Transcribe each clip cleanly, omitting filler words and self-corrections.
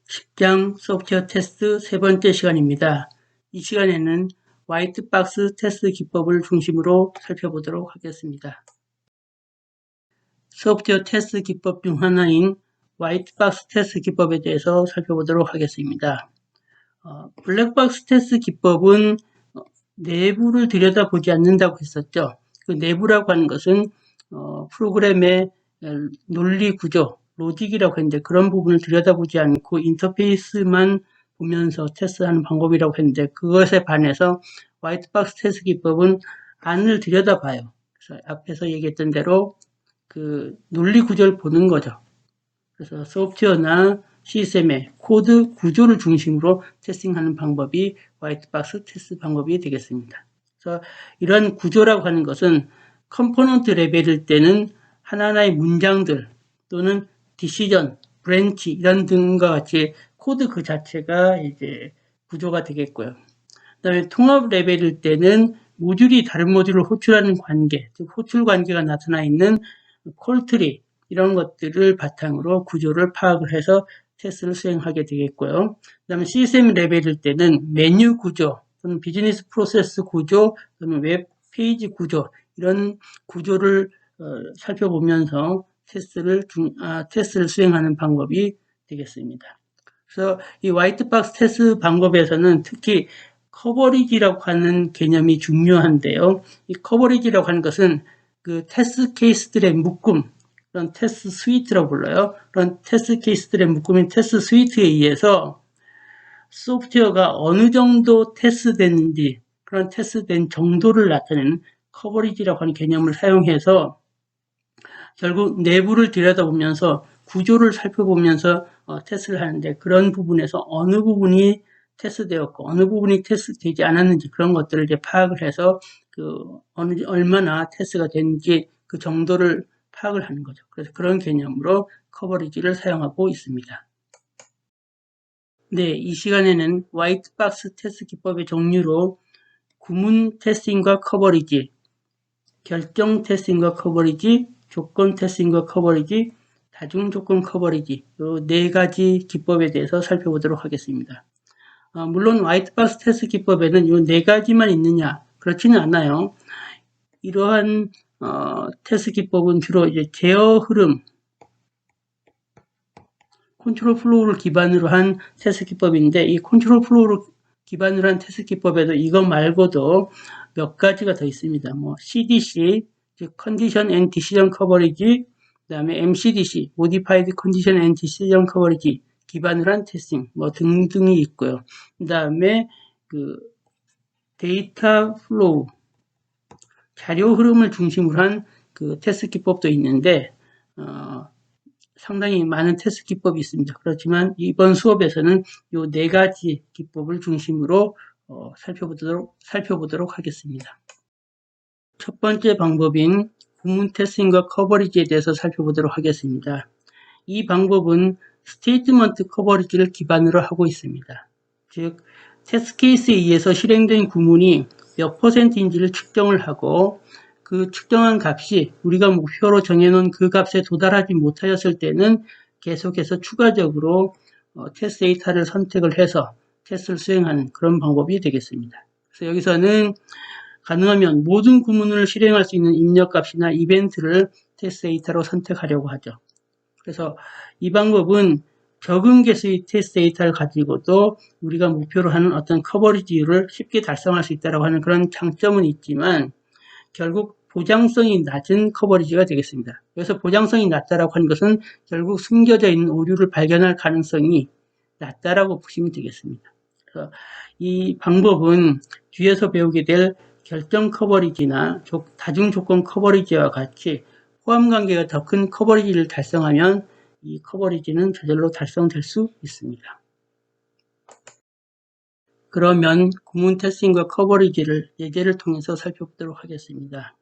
10장 소프트웨어 테스트 세 번째 시간입니다. 이 시간에는 화이트박스 테스트 기법을 중심으로 살펴보도록 하겠습니다. 소프트웨어 테스트 기법 중 하나인 화이트박스 테스트 기법에 대해서 살펴보도록 하겠습니다. 블랙박스 테스트 기법은 내부를 들여다보지 않는다고 했었죠. 그 내부라고 하는 것은 프로그램의 논리 구조, 로직이라고 했는데 그런 부분을 들여다보지 않고 인터페이스만 보면서 테스트하는 방법이라고 했는데 그것에 반해서 화이트박스 테스트 기법은 안을 들여다봐요. 그래서 앞에서 얘기했던 대로 그 논리 구조를 보는 거죠. 그래서 소프트웨어나 시스템의 코드 구조를 중심으로 테스팅하는 방법이 화이트박스 테스트 방법이 되겠습니다. 그래서 이런 구조라고 하는 것은 컴포넌트 레벨일 때는 하나하나의 문장들 또는 디시전, 브랜치 이런 등과 같이 코드 그 자체가 이제 구조가 되겠고요. 그다음에 통합 레벨일 때는 모듈이 다른 모듈을 호출하는 관계, 즉 호출 관계가 나타나 있는 콜트리 이런 것들을 바탕으로 구조를 파악을 해서 테스트를 수행하게 되겠고요. 그 다음에 시스템 레벨일 때는 메뉴 구조, 또는 비즈니스 프로세스 구조, 또는 웹 페이지 구조 이런 구조를 살펴보면서 테스트를 수행하는 방법이 되겠습니다. 그래서 이 화이트박스 테스트 방법에서는 특히 커버리지라고 하는 개념이 중요한데요. 이 커버리지라고 하는 것은 그 테스트 케이스들의 묶음, 그런 테스트 스위트라고 불러요. 그런 테스트 케이스들의 묶음인 테스트 스위트에 의해서 소프트웨어가 어느 정도 테스트됐는지 그런 테스트된 정도를 나타내는 커버리지라고 하는 개념을 사용해서 결국 내부를 들여다보면서 구조를 살펴보면서 테스트를 하는데 그런 부분에서 어느 부분이 테스트되었고 어느 부분이 테스트되지 않았는지 그런 것들을 이제 파악을 해서 얼마나 테스트가 됐는지 그 정도를 파악을 하는 거죠. 그래서 그런 개념으로 커버리지를 사용하고 있습니다. 네, 이 시간에는 화이트박스 테스트 기법의 종류로 구문 테스팅과 커버리지, 결정 테스팅과 커버리지, 조건 테스팅과 커버리지, 다중 조건 커버리지 이 네 가지 기법에 대해서 살펴보도록 하겠습니다. 물론 화이트박스 테스트 기법에는 이 네 가지만 있느냐 그렇지는 않아요. 이러한 테스트 기법은 주로 이제 제어 흐름, 컨트롤 플로우를 기반으로 한 테스트 기법인데 이 컨트롤 플로우를 기반으로 한 테스트 기법에도 이거 말고도 몇 가지가 더 있습니다. 뭐 CDC, 즉 Condition and Decision Coverage, 그 다음에 MCDC, Modified Condition and Decision Coverage 기반으로 한 테스팅 뭐 등등이 있고요. 그 다음에 그 데이터 플로우, 자료 흐름을 중심으로 한 그 테스트 기법도 있는데 상당히 많은 테스트 기법이 있습니다. 그렇지만 이번 수업에서는 이 네 가지 기법을 중심으로 살펴보도록 하겠습니다. 첫 번째 방법인 구문 테스팅과 커버리지에 대해서 살펴보도록 하겠습니다. 이 방법은 스테이트먼트 커버리지를 기반으로 하고 있습니다. 즉, 테스트 케이스에 의해서 실행된 구문이 몇 %인지를 측정을 하고 그 측정한 값이 우리가 목표로 정해놓은 그 값에 도달하지 못하였을 때는 계속해서 추가적으로 테스트 데이터를 선택을 해서 테스트를 수행하는 그런 방법이 되겠습니다. 그래서 여기서는 가능하면 모든 구문을 실행할 수 있는 입력값이나 이벤트를 테스트 데이터로 선택하려고 하죠. 그래서 이 방법은 적은 개수의 테스트 데이터를 가지고도 우리가 목표로 하는 어떤 커버리지율을 쉽게 달성할 수 있다고 하는 그런 장점은 있지만 결국 보장성이 낮은 커버리지가 되겠습니다. 그래서 보장성이 낮다라고 하는 것은 결국 숨겨져 있는 오류를 발견할 가능성이 낮다라고 보시면 되겠습니다. 그래서 이 방법은 뒤에서 배우게 될 결정 커버리지나 다중 조건 커버리지와 같이 호환 관계가 더 큰 커버리지를 달성하면 이 커버리지는 저절로 달성될 수 있습니다. 그러면 구문 테스팅과 커버리지를 예제를 통해서 살펴보도록 하겠습니다.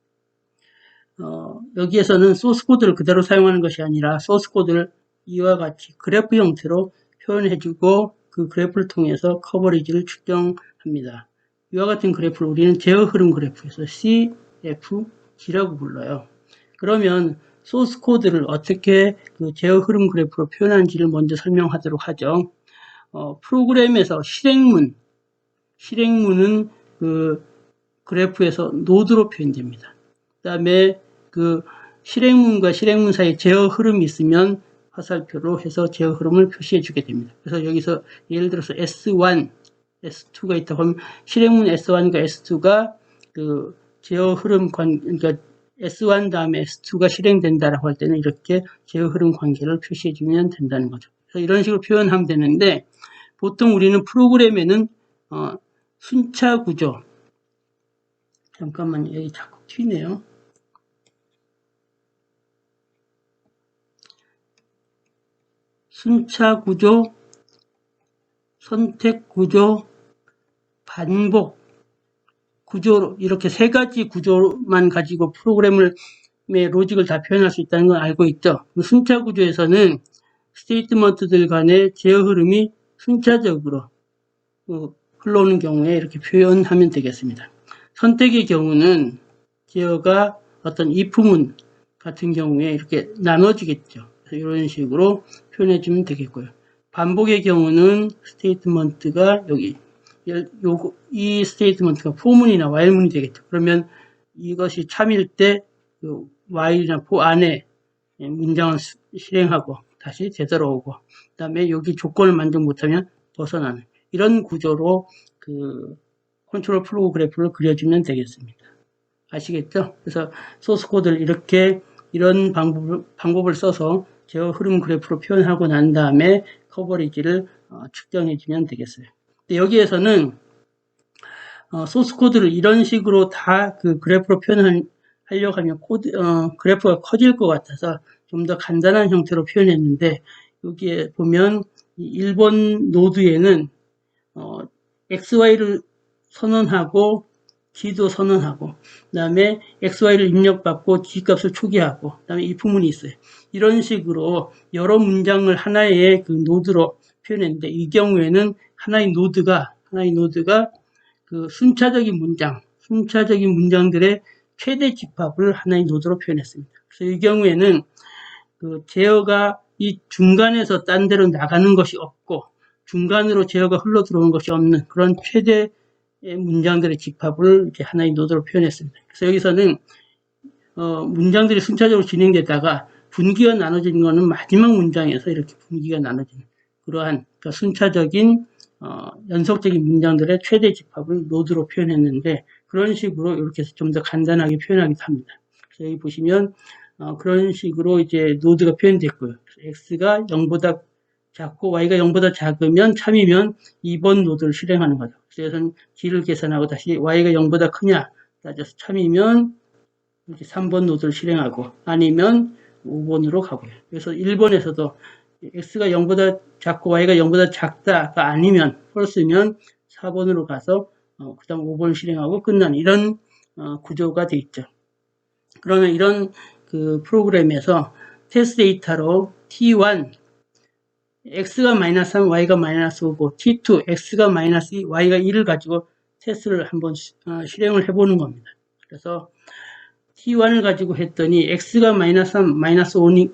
여기에서는 소스 코드를 그대로 사용하는 것이 아니라 소스 코드를 이와 같이 그래프 형태로 표현해주고 그 그래프를 통해서 커버리지를 측정합니다. 이와 같은 그래프를 우리는 제어 흐름 그래프에서 CFG라고 불러요. 그러면 소스 코드를 어떻게 그 제어 흐름 그래프로 표현하는지를 먼저 설명하도록 하죠. 프로그램에서 실행문은 그 그래프에서 노드로 표현됩니다. 그 다음에 그 실행문과 실행문 사이에 제어 흐름이 있으면 화살표로 해서 제어 흐름을 표시해 주게 됩니다. 그래서 여기서 예를 들어서 S1, S2가 있다 하면 실행문 S1과 S2가 그 제어 흐름 그러니까 S1 다음에 S2가 실행된다라고 할 때는 이렇게 제어 흐름 관계를 표시해 주면 된다는 거죠. 그래서 이런 식으로 표현하면 되는데 보통 우리는 프로그램에는 순차 구조, 잠깐만요. 여기 자꾸 튀네요. 순차 구조, 선택 구조, 반복 구조, 이렇게 세 가지 구조만 가지고 프로그램의 로직을 다 표현할 수 있다는 걸 알고 있죠. 순차 구조에서는 스테이트먼트들 간의 제어 흐름이 순차적으로 흘러오는 경우에 이렇게 표현하면 되겠습니다. 선택의 경우는 제어가 어떤 if문 같은 경우에 이렇게 나눠지겠죠. 그래서 이런 식으로 표현해 주면 되겠고요. 반복의 경우는 스테이트먼트가 여기 이 스테이트먼트가 for문이나 while문이 되겠죠. 그러면 이것이 참일 때 그 while이나 for 안에 문장을 실행하고 다시 되돌아오고 그 다음에 여기 조건을 만족 못하면 벗어나는 이런 구조로 그 컨트롤 플로우 그래프를 그려주면 되겠습니다. 아시겠죠? 그래서 소스 코드를 이런 방법을 써서 제어 흐름 그래프로 표현하고 난 다음에 커버리지를 측정해 주면 되겠어요. 여기에서는 소스 코드를 이런 식으로 다 그 그래프로 표현하려고 하면 그래프가 커질 것 같아서 좀 더 간단한 형태로 표현했는데 여기에 보면 1번 노드에는 XY를 선언하고 G도 선언하고 그 다음에 XY를 입력받고 G 값을 초기화하고 그 다음에 if문이 있어요. 이런 식으로 여러 문장을 하나의 그 노드로 표현했는데 이 경우에는 하나의 노드가 그 순차적인 문장들의 최대 집합을 하나의 노드로 표현했습니다. 그래서 이 경우에는 그 제어가 이 중간에서 딴 데로 나가는 것이 없고 중간으로 제어가 흘러 들어오는 것이 없는 그런 최대 문장들의 집합을 이렇게 하나의 노드로 표현했습니다. 그래서 여기서는 문장들이 순차적으로 진행되다가 분기가 나눠지는 것은 마지막 문장에서 이렇게 분기가 나눠지는 그러한 그러니까 순차적인 연속적인 문장들의 최대 집합을 노드로 표현했는데 그런 식으로 이렇게 해서 좀 더 간단하게 표현하기도 합니다. 그래서 여기 보시면 그런 식으로 이제 노드가 표현됐고요. x가 0보다 작고 y가 0보다 작으면 참이면 2번 노드를 실행하는 거죠. 그래서 g를 계산하고 다시 y가 0보다 크냐 따져서 참이면 이렇게 3번 노드를 실행하고 아니면 5번으로 가고요. 그래서 1번에서도 x가 0보다 작고 y가 0보다 작다가 아니면 펄스면 4번으로 가서 그 다음 5번을 실행하고 끝나는 이런 구조가 되어 있죠. 그러면 이런 그 프로그램에서 테스트 데이터로 t1 x가 마이너스 3, y가 마이너스 5고 t2 x가 마이너스 2, y가 1을 가지고 테스트를 한번 실행을 해보는 겁니다. 그래서 t1을 가지고 했더니 x가 마이너스 3, 마이너스 5니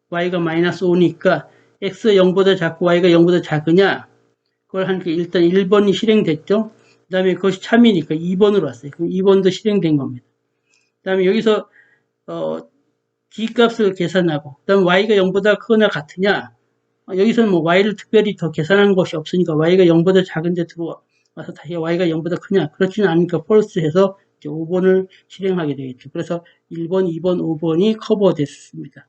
y가 마이너스 5니까 x가 0보다 작고 y가 0보다 작으냐 그걸 하니까 일단 1번이 실행됐죠. 그 다음에 그것이 참이니까 2번으로 왔어요. 그럼 2번도 실행된 겁니다. 그 다음에 여기서 G값을 계산하고 그 다음 Y가 0보다 크거나 같으냐 여기서는 뭐 Y를 특별히 더 계산한 것이 없으니까 Y가 0보다 작은 데 들어와서 다시 Y가 0보다 크냐 그렇지는 않으니까 false 해서 이제 5번을 실행하게 되겠죠. 그래서 1번, 2번, 5번이 커버됐습니다.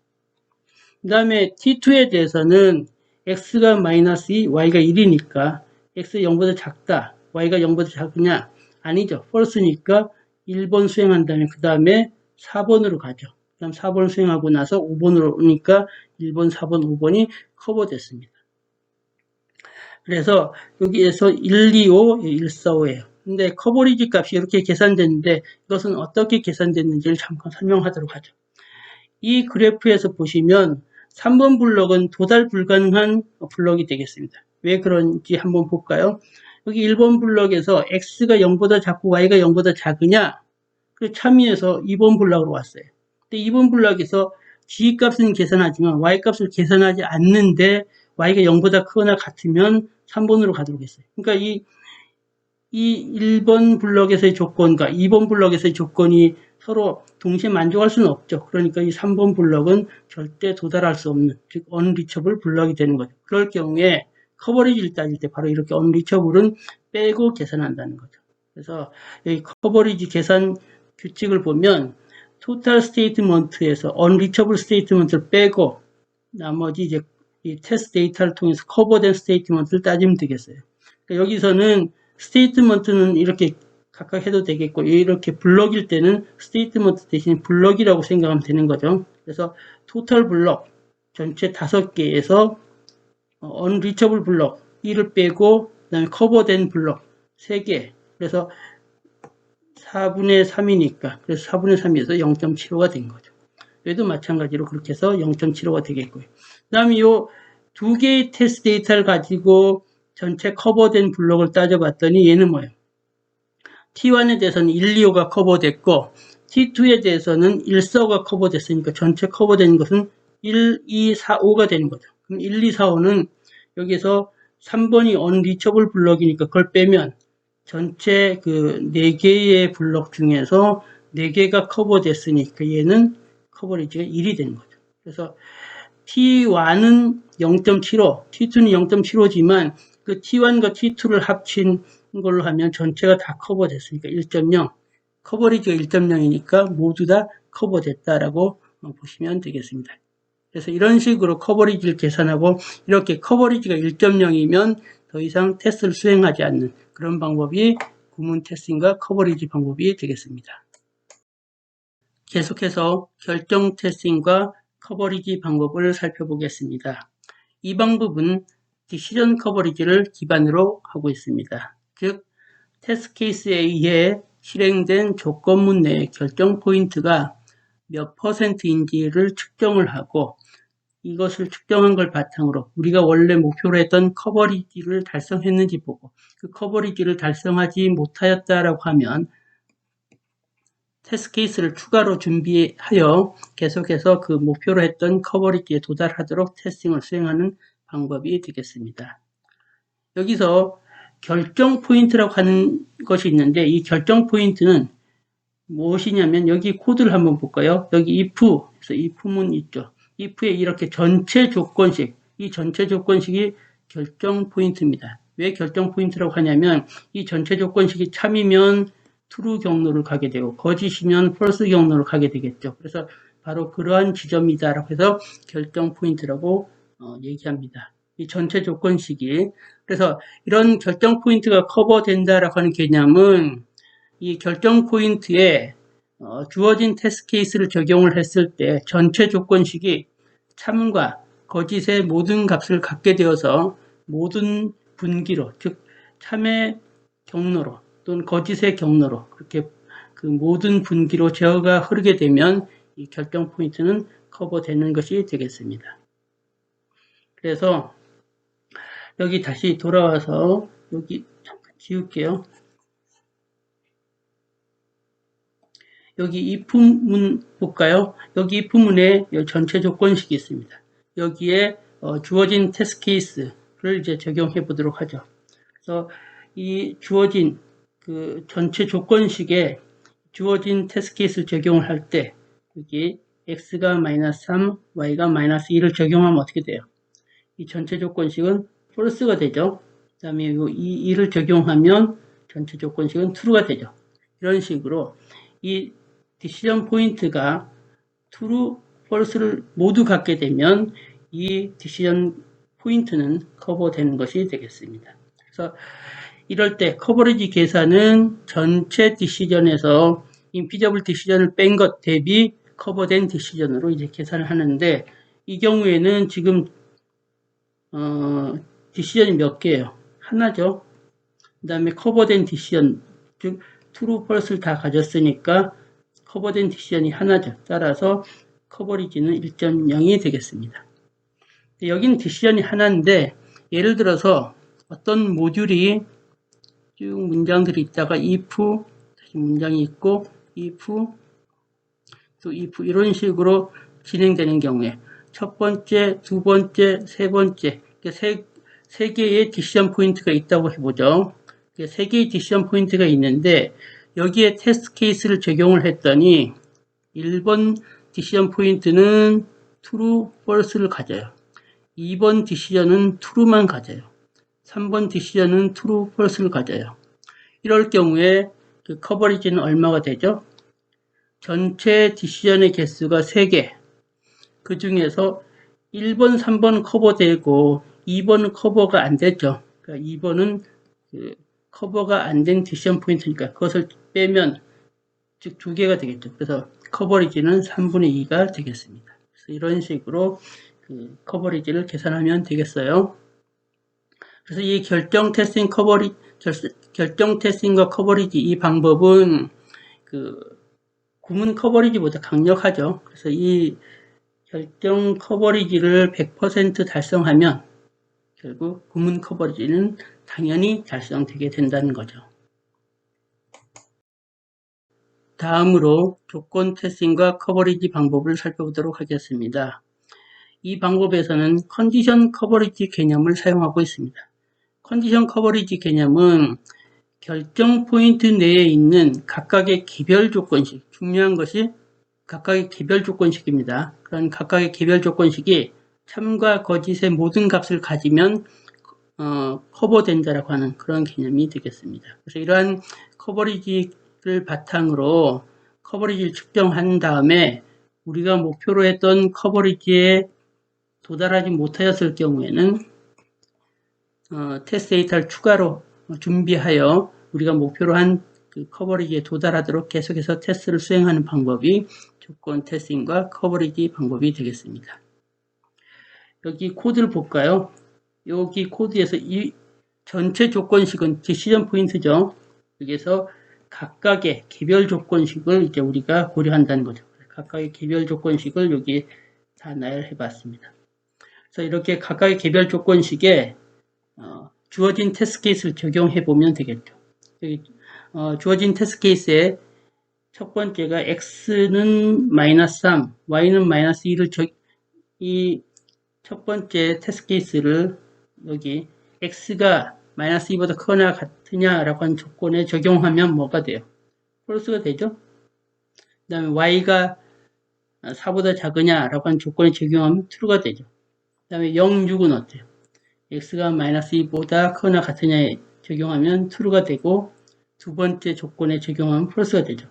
그 다음에 T2에 대해서는 X가 마이너스 2, Y가 1이니까 X가 0보다 작다, Y가 0보다 작으냐 아니죠. false니까 1번 수행한 다음에 그 다음에 4번으로 가죠. 그 다음 4번을 수행하고 나서 5번으로 오니까 1번, 4번, 5번이 커버됐습니다. 그래서 여기에서 1, 2, 5, 1, 4, 5예요. 근데 커버리지 값이 이렇게 계산됐는데 이것은 어떻게 계산됐는지를 잠깐 설명하도록 하죠. 이 그래프에서 보시면 3번 블럭은 도달 불가능한 블럭이 되겠습니다. 왜 그런지 한번 볼까요? 여기 1번 블럭에서 x가 0보다 작고 y가 0보다 작으냐? 그 참이해서 2번 블럭으로 왔어요. 근데 2번 블럭에서 g 값은 계산하지만 y 값을 계산하지 않는데 y가 0보다 크거나 같으면 3번으로 가도록 했어요. 그러니까 이 1번 블럭에서의 조건과 2번 블럭에서의 조건이 서로 동시에 만족할 수는 없죠. 그러니까 이 3번 블럭은 절대 도달할 수 없는, 즉 unreachable 블럭이 되는 거죠. 그럴 경우에 커버리지를 따질 때 바로 이렇게 unreachable은 빼고 계산한다는 거죠. 그래서 여기 커버리지 계산 규칙을 보면 total statement에서 unreachable statement를 빼고 나머지 이제 이 테스트 데이터를 통해서 커버된 statement를 따지면 되겠어요. 그러니까 여기서는 statement는 이렇게 각각 해도 되겠고 이렇게 블럭일 때는 statement 대신 블럭이라고 생각하면 되는 거죠. 그래서 total 블럭 전체 5개에서 unreachable 블럭 1을 빼고 그다음에 커버된 블럭 3개. 그래서 4분의 3이니까 그래서 4분의 3에서 0.75가 된 거죠. 여기도 마찬가지로 그렇게 해서 0.75가 되겠고요. 그 다음에 이 2개의 테스트 데이터를 가지고 전체 커버된 블럭을 따져봤더니 얘는 뭐예요? T1에 대해서는 1, 2, 5가 커버됐고 T2에 대해서는 1, 4, 5가 커버됐으니까 전체 커버된 것은 1, 2, 4, 5가 되는 거죠. 그럼 1, 2, 4, 5는 여기서 3번이 unreachable 블럭이니까 그걸 빼면 전체 그 4개의 블럭 중에서 4개가 커버됐으니까 얘는 커버리지가 1이 되는 거죠. 그래서 T1은 0.75, T2는 0.75지만 그 T1과 T2를 합친 걸로 하면 전체가 다 커버됐으니까 1.0, 커버리지가 1.0이니까 모두 다 커버됐다라고 보시면 되겠습니다. 그래서 이런 식으로 커버리지를 계산하고 이렇게 커버리지가 1.0이면 더 이상 테스트를 수행하지 않는 그런 방법이 구문 테스팅과 커버리지 방법이 되겠습니다. 계속해서 결정 테스팅과 커버리지 방법을 살펴보겠습니다. 이 방법은 디시전 커버리지를 기반으로 하고 있습니다. 즉, 테스트 케이스에 의해 실행된 조건문 내의 결정 포인트가 몇 %인지를 측정을 하고 이것을 측정한 걸 바탕으로 우리가 원래 목표로 했던 커버리지를 달성했는지 보고 그 커버리지를 달성하지 못하였다라고 하면 테스트 케이스를 추가로 준비하여 계속해서 그 목표로 했던 커버리지에 도달하도록 테스팅을 수행하는 방법이 되겠습니다. 여기서 결정 포인트라고 하는 것이 있는데 이 결정 포인트는 무엇이냐면 여기 코드를 한번 볼까요? 여기 if, 그래서 if문 있죠. if에 이렇게 전체 조건식, 이 전체 조건식이 결정 포인트입니다. 왜 결정 포인트라고 하냐면 이 전체 조건식이 참이면 true 경로를 가게 되고 거짓이면 false 경로를 가게 되겠죠. 그래서 바로 그러한 지점이다라고 해서 결정 포인트라고 얘기합니다. 이 전체 조건식이 그래서 이런 결정 포인트가 커버된다라고 하는 개념은 이 결정 포인트에 주어진 테스트 케이스를 적용을 했을 때 전체 조건식이 참과 거짓의 모든 값을 갖게 되어서 모든 분기로 즉 참의 경로로 또는 거짓의 경로로 그렇게 그 모든 분기로 제어가 흐르게 되면 이 결정 포인트는 커버되는 것이 되겠습니다. 그래서 여기 다시 돌아와서 여기 잠깐 지울게요. 여기 if문 볼까요? if 문에 전체 조건식이 있습니다. 여기에 주어진 테스트 케이스를 이제 적용해 보도록 하죠. 그래서 이 주어진 그 전체 조건식에 주어진 테스트 케이스를 적용을 할 때 여기 x가 마이너스 3, y가 마이너스 2를 적용하면 어떻게 돼요? 이 전체 조건식은 false가 되죠. 그 다음에 이 2를 적용하면 전체 조건식은 true가 되죠. 이런 식으로 이 디시전 포인트가 true, false를 모두 갖게 되면 이 디시전 포인트는 커버되는 것이 되겠습니다. 그래서 이럴 때 커버리지 계산은 전체 디시전에서 인피저블 디시전을 뺀 것 대비 커버된 디시전으로 이제 계산을 하는데 이 경우에는 지금 디시전이 몇 개예요? 하나죠. 그 다음에 커버된 디시전 즉 true, false를 다 가졌으니까 커버된 디시전이 하나죠. 따라서 커버리지는 1.0이 되겠습니다. 여기는 디시전이 하나인데 예를 들어서 어떤 모듈이 쭉 문장들이 있다가 if 다시 문장이 있고 if 또 if 이런 식으로 진행되는 경우에 첫 번째, 두 번째, 세 번째 세 개의 디시전 포인트가 있다고 해보죠. 세 개의 디시전 포인트가 있는데 여기에 테스트 케이스를 적용을 했더니 1번 디시전 포인트는 true, false를 가져요. 2번 디시전은 true만 가져요. 3번 디시전은 true, false를 가져요. 이럴 경우에 그 커버리지는 얼마가 되죠? 전체 디시전의 개수가 3개. 그 중에서 1번, 3번 커버되고 2번은 커버가 안 됐죠. 그러니까 2번은 그 커버가 안 된 디시전 포인트니까 그것을 빼면 즉 2개가 되겠죠. 그래서 커버리지는 3분의 2가 되겠습니다. 그래서 이런 식으로 그 커버리지를 계산하면 되겠어요. 그래서 이 결정 테스팅과 커버리지 이 방법은 그 구문 커버리지보다 강력하죠. 그래서 이 결정 커버리지를 100% 달성하면 결국 구문 커버리지는 당연히 달성되게 된다는 거죠. 다음으로 조건 테스팅과 커버리지 방법을 살펴보도록 하겠습니다. 이 방법에서는 컨디션 커버리지 개념을 사용하고 있습니다. 컨디션 커버리지 개념은 결정 포인트 내에 있는 각각의 개별 조건식, 중요한 것이 각각의 개별 조건식입니다. 그런 각각의 개별 조건식이 참과 거짓의 모든 값을 가지면 커버된다라고 하는 그런 개념이 되겠습니다. 그래서 이러한 커버리지를 바탕으로 커버리지를 측정한 다음에 우리가 목표로 했던 커버리지에 도달하지 못하였을 경우에는 테스트 데이터를 추가로 준비하여 우리가 목표로 한 그 커버리지에 도달하도록 계속해서 테스트를 수행하는 방법이 조건 테스팅과 커버리지 방법이 되겠습니다. 여기 코드를 볼까요? 여기 코드에서 이 전체 조건식은 디시전 포인트죠. 여기서 각각의 개별 조건식을 이제 우리가 고려한다는 거죠. 각각의 개별 조건식을 여기 다 나열해 봤습니다. 그래서 이렇게 각각의 개별 조건식에 주어진 테스트 케이스를 적용해 보면 되겠죠. 여기 주어진 테스트 케이스에 첫 번째가 x는 마이너스 3, y는 마이너스 2를 이 첫 번째 테스트 케이스를 여기 x가 마이너스 2보다 크거나 같으냐라고 하는 조건에 적용하면 뭐가 돼요? 폴스가 되죠? 그 다음에 y가 4보다 작으냐라고 하는 조건에 적용하면 true가 되죠. 그 다음에 0, 6은 어때요? x가 마이너스 2보다 크거나 같으냐에 적용하면 true가 되고 두 번째 조건에 적용하면 false가 되죠.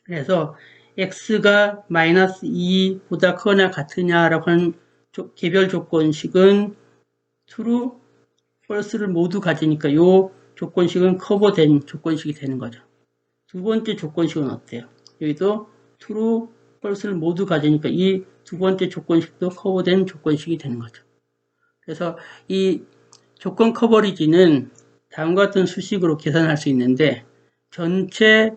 그래서 x가 마이너스 2보다 크거나 같으냐라고 하는 개별 조건식은 true, false를 모두 가지니까 이 조건식은 커버된 조건식이 되는 거죠. 두 번째 조건식은 어때요? 여기도 true, false를 모두 가지니까 이 두 번째 조건식도 커버된 조건식이 되는 거죠. 그래서 이 조건 커버리지는 다음과 같은 수식으로 계산할 수 있는데 전체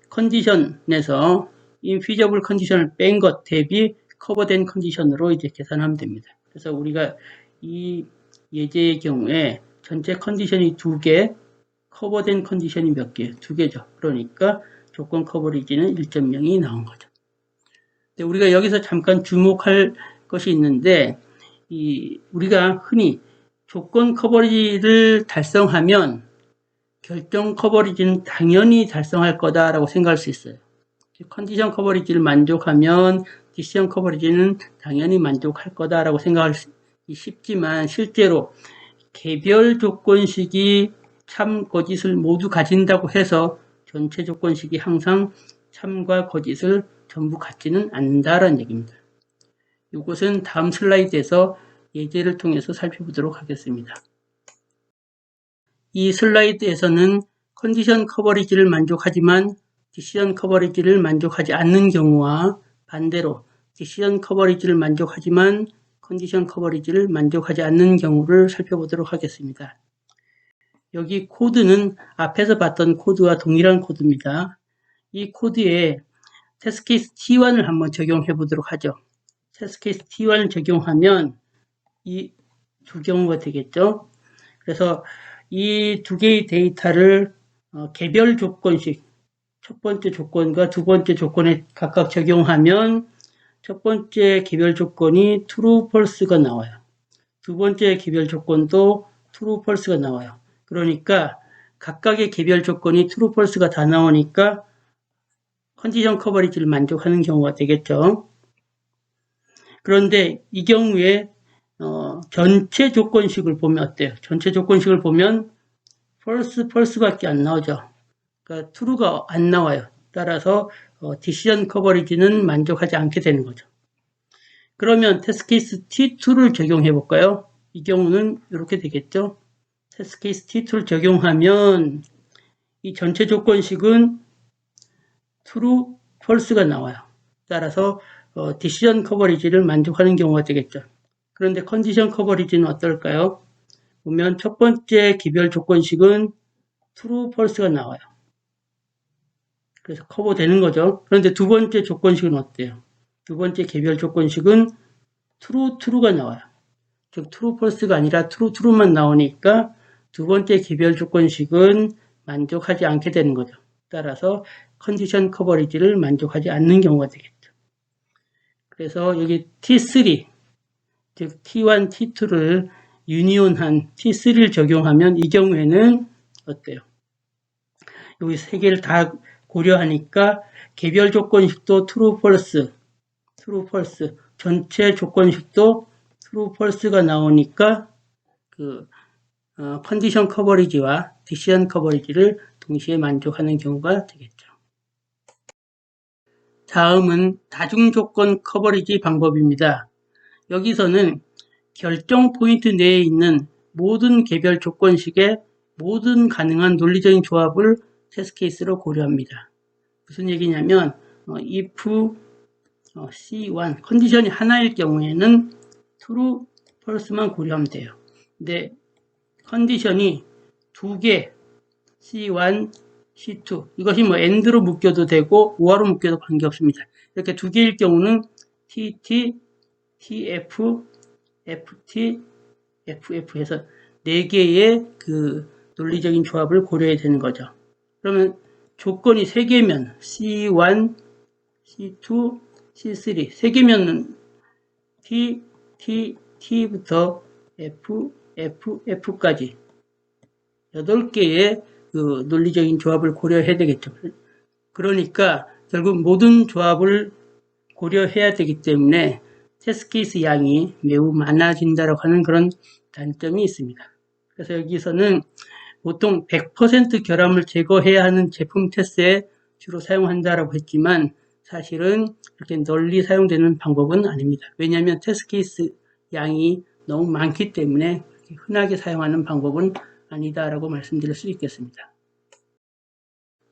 컨디션에서 infeasible 컨디션을 뺀 것 대비 커버된 컨디션으로 이제 계산하면 됩니다. 그래서 우리가 이 예제의 경우에 전체 컨디션이 2개, 커버된 컨디션이 몇 개? 2개죠. 그러니까 조건 커버리지는 1.0이 나온 거죠. 근데 우리가 여기서 잠깐 주목할 것이 있는데 우리가 흔히 조건 커버리지를 달성하면 결정 커버리지는 당연히 달성할 거다라고 생각할 수 있어요. 컨디션 커버리지를 만족하면 디시전 커버리지는 당연히 만족할 거다라고 생각하기 쉽지만 실제로 개별 조건식이 참, 거짓을 모두 가진다고 해서 전체 조건식이 항상 참과 거짓을 전부 갖지는 않는다라는 얘기입니다. 이것은 다음 슬라이드에서 예제를 통해서 살펴보도록 하겠습니다. 이 슬라이드에서는 컨디션 커버리지를 만족하지만 디시전 커버리지를 만족하지 않는 경우와 반대로 디시전 커버리지를 만족하지만 컨디션 커버리지를 만족하지 않는 경우를 살펴보도록 하겠습니다. 여기 코드는 앞에서 봤던 코드와 동일한 코드입니다. 이 코드에 테스트 케이스 T1을 한번 적용해 보도록 하죠. 테스트 케이스 T1을 적용하면 이 두 경우가 되겠죠. 그래서 이 두 개의 데이터를 개별 조건식, 첫 번째 조건과 두 번째 조건에 각각 적용하면 첫 번째 개별 조건이 true, false가 나와요. 두 번째 개별 조건도 true, false가 나와요. 그러니까 각각의 개별 조건이 true, false가 다 나오니까 컨디션 커버리지를 만족하는 경우가 되겠죠. 그런데 이 경우에 전체 조건식을 보면 어때요? 전체 조건식을 보면 false, false밖에 안 나오죠. 그러니까 true가 안 나와요. 따라서 decision coverage는 만족하지 않게 되는 거죠. 그러면 테스트 케이스 T2를 적용해 볼까요? 이 경우는 이렇게 되겠죠. 테스트 케이스 T2를 적용하면 이 전체 조건식은 true, false가 나와요. 따라서 decision coverage를 만족하는 경우가 되겠죠. 그런데 condition coverage는 어떨까요? 보면 첫 번째 기별 조건식은 true, false가 나와요. 그래서 커버되는 거죠. 그런데 두 번째 조건식은 어때요? 두 번째 개별 조건식은 true, true가 나와요. 즉 true, false가 아니라 true, true만 나오니까 두 번째 개별 조건식은 만족하지 않게 되는 거죠. 따라서 컨디션 커버리지를 만족하지 않는 경우가 되겠죠. 그래서 여기 T3, 즉 T1, T2를 유니온한 T3를 적용하면 이 경우에는 어때요? 여기 세 개를 다 고려하니까 개별 조건식도 true, false, true, false, 전체 조건식도 true, false가 나오니까 컨디션 커버리지와 디시전 커버리지를 동시에 만족하는 경우가 되겠죠. 다음은 다중조건 커버리지 방법입니다. 여기서는 결정 포인트 내에 있는 모든 개별 조건식의 모든 가능한 논리적인 조합을 테스트 케이스로 고려합니다. 무슨 얘기냐면 if C1 컨디션이 하나일 경우에는 true, false만 고려하면 돼요. 근데 컨디션이 두 개 C1, C2 이것이 뭐 AND로 묶여도 되고 OR로 묶여도 관계없습니다. 이렇게 두 개일 경우는 TT, TF, FT, FF 해서 네 개의 논리적인 조합을 고려해야 되는 거죠. 그러면 조건이 세 개면 C1, C2, C3 세 개면 T, T, T부터 F, F, F까지 8개의 논리적인 조합을 고려해야 되겠죠. 그러니까 결국 모든 조합을 고려해야 되기 때문에 테스트 케이스 양이 매우 많아진다고 하는 그런 단점이 있습니다. 그래서 여기서는 보통 100% 결함을 제거해야 하는 제품 테스트에 주로 사용한다라고 했지만 사실은 그렇게 널리 사용되는 방법은 아닙니다. 왜냐하면 테스트 케이스 양이 너무 많기 때문에 흔하게 사용하는 방법은 아니다라고 말씀드릴 수 있겠습니다.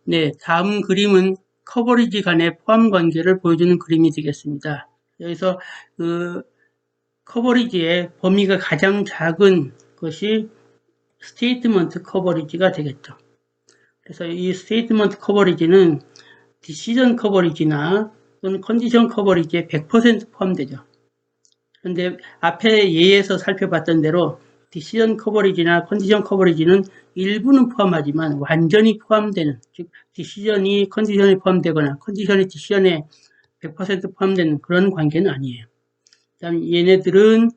네, 다음 그림은 커버리지 간의 포함 관계를 보여주는 그림이 되겠습니다. 여기서 커버리지의 범위가 가장 작은 것이 스테이트먼트 커버리지가 되겠죠. 그래서 이 스테이트먼트 커버리지는 디시전 커버리지나 또는 컨디션 커버리지에 100% 포함되죠. 그런데 앞에 예에서 살펴봤던 대로 디시전 커버리지나 컨디션 커버리지는 일부는 포함하지만 완전히 포함되는, 즉 디시전이 컨디션에 포함되거나 컨디션이 디시전에 100% 포함되는 그런 관계는 아니에요. 그다음에 얘네들은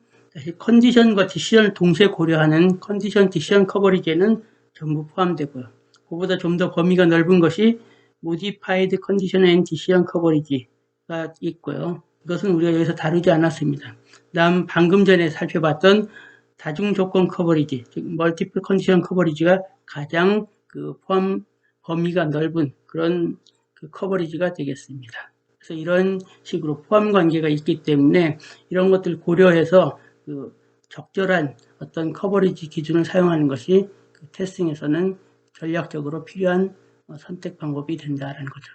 컨디션과 디시전을 동시에 고려하는 컨디션 디시전 커버리지에는 전부 포함되고요. 그보다 좀 더 범위가 넓은 것이 Modified Condition and Decision Coverage가 있고요. 이것은 우리가 여기서 다루지 않았습니다. 다음 방금 전에 살펴봤던 다중조건 커버리지, 즉 멀티플 컨디션 커버리지가 가장 포함 범위가 넓은 그런 커버리지가 되겠습니다. 그래서 이런 식으로 포함 관계가 있기 때문에 이런 것들을 고려해서 적절한 어떤 커버리지 기준을 사용하는 것이 테스팅에서는 전략적으로 필요한 선택 방법이 된다는 거죠.